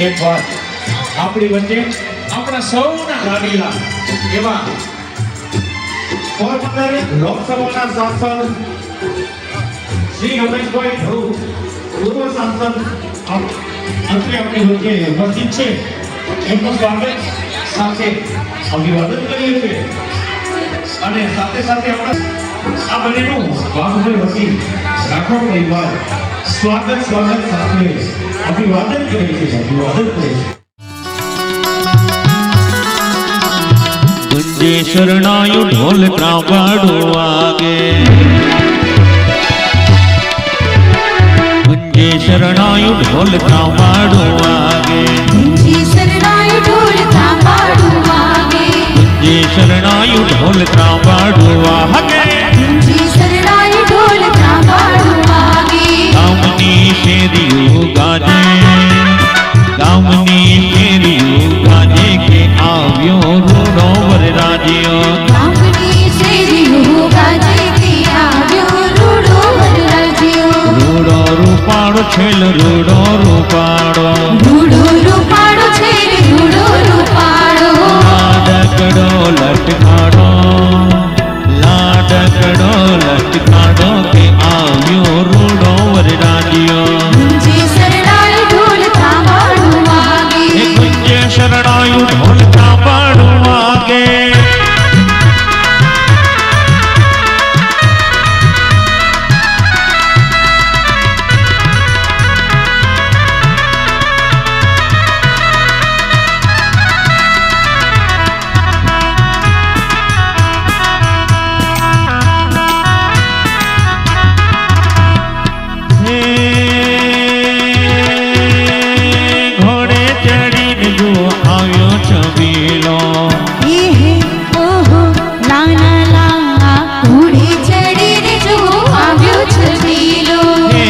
એક વાત આપણી વચ્ચે આપણા સૌના લાગેલા એવા પોરબંદર લોકસભાના સાંસદ શ્રી રમેશભાઈ ધ્રુવ પૂર્વ સાંસદ અત્રે આપણી વચ્ચે ઉપસ્થિત છે એમનું સ્વાગત સાથે અભિવાદન કરીએ છીએ અને સાથે સાથે આપણા આ બંનેનું વાઘભાઈ વતી રાઠોડ પરિવાર સ્વાગત સાથે અભિવાદન કરે છે અભિવાદન કરે છે। ગુંજે શરણાયુ ઢોલ ત્રાંબાડો વાગે, ગુંજે શરણાયુ ઢોલ ત્રાંબાડો વાગે, ગુંજે શરણાયુ ઢોલ ત્રાંબાડો વાગે, ગુંજે શરણાયુ ઢોલ ત્રાંબાડો વાગે, ગુંજે શરણાયુ ઢોલ ત્રાંબાડો વાગે, ગામની શેરીઓ ગાજે, ગામની શેરીઓ ગાજે કે આવ્યો રૂડો વરરાજ્યો, ગામની શેરીઓ ગાજે કે આવ્યો રૂડો વરરાજ્યો, રૂડો રૂપાળો છેલ રૂડો રૂપાળો, રૂડો રૂપાળો છે રે રૂડો રૂપાળો, લાડકડો લટકાડો, લાડકડો લટકાડો કે આવ્યો રૂડો વરરાજ્યો, ગુંજે શરણાયુ ઢોલ ત્રાંબાડો વાગે, એ ગુંજે શરણાયુ ઢોલ ત્રાંબાડો વાગે, ઘોડે ચડીને જો આવ્યો છબીલો, ઓહો લાના લાના ઘોડે ચડીને જો આવ્યો છબીલો, હે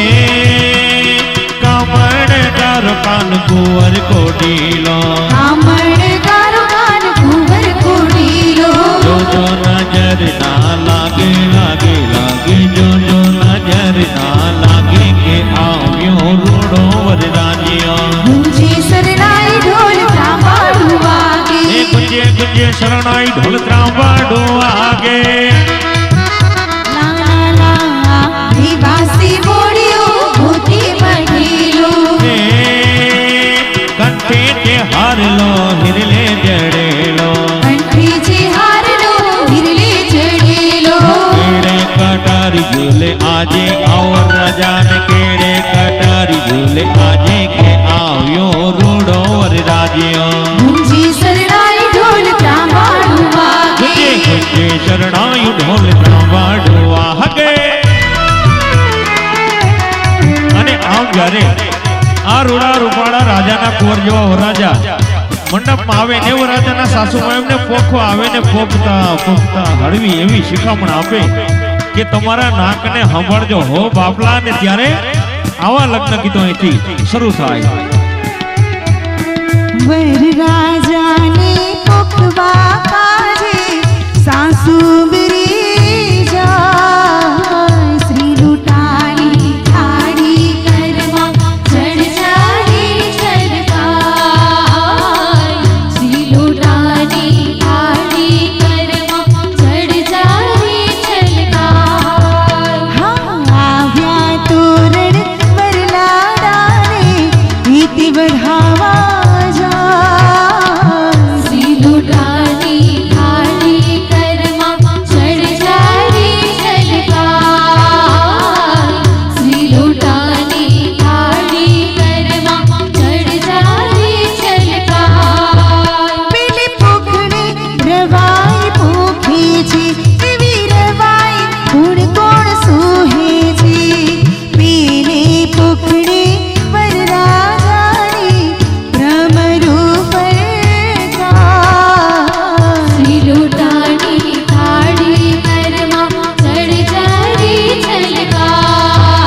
કામણદાર કાન કુંવર કોડીલો, કામણદારો કાન કુંવર કોડીલો, જોજો નજર ના લાગે લાગે લાગે, જોજો નજર ના લાગે કે આવ્યો રૂડો વરરાજ્યો, ગુંજે શરણાઈ ઢોલ ત્રાંબાડો વાગે, એ ગુંજે ગુંજે શરણાઈ ઢોલ ત્રાંબાડો વાગે, લાના લાના વિવાસી બોડિયો મોતી મઢીલો, હે કંઠે તે હારલો હિરલે જડેલો, કંઠી જે હારલો વિરલે ચડેલો, કેડે કટારી ઝૂલે આજે આવો રાજાને, કેડે કટારી ઝૂલે આજે કે આવ્યો રૂડો વરરાજ્યો, ગુંજે શરણાઈ ઢોલ ત્રાંબાડો વાગે, ગુંજે શરણાયુ ઢોલ ત્રાંબાડો વાગે। અને આમ જ્યારે આ રૂડા રૂપાળા રાજાના કુંવર જેવા વરરાજા મંડપમાં આવે ને વરરાજાના સાસુમાં એમને પોખો આવે ને પોખતા પોખતા હળવી એવી શિખામણ આપે કે તમારા નાકને સાંભળજો હો બાપલા, ને ત્યારે આવા લગ્ન ગીતો અહીંથી શરૂ થાય। વરરાજાને પોખવા કાજે સાસુ બરી જાય, શ્રી લૂંટાણી થાળી કરમાં ચડચારી છલકાય, શ્રી લૂંટાણી થાળી કરમાં ચડચારી છલકાય, હા આવ્યા તોરણ વરલાડાને નીતિ बढ़ावा श्री लूटानी थाली करमा चढ़ जारी छलकाय, श्री लूटानी थाली करमा चढ़ जारी छलकाय, પેલી પોખડી રવાઈ પોખી છે, એવી રવાઈ કોણ કોણ સોહે છે, પેલી પોખડી વરરાજાની ભ્રમરૂ શ્રી લૂંટાણી થાળી કરમાં ચડ જારી છલકાય,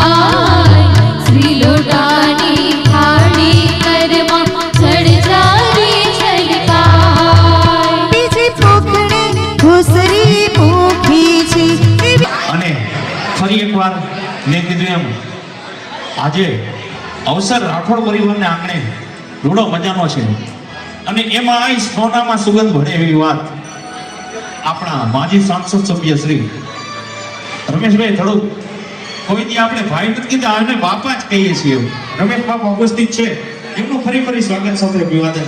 શ્રી લૂંટાણી થાળી કરમાં ચડ જારી છલકાય, બીજી પોખડી ઘોસરી પોખી છે, અને ફરી એકવાર મેં કીધું એમ આજે અવસર રાઠોડ પરિવારને આંગણે રૂડો મજાનો છે અને એમાં આ સોનામાં સુગંધ ભળે એવી વાત આપણા માજી સાંસદ સભ્ય શ્રી રમેશભાઈ થડુક કોઈ દી આપણે ભાઈ નથી કીધા આને બાપા જ કહીએ છીએ રમેશ બાપા ઉપસ્થિત છે એમનું ફરી સ્વાગત સાથે અભિવાદન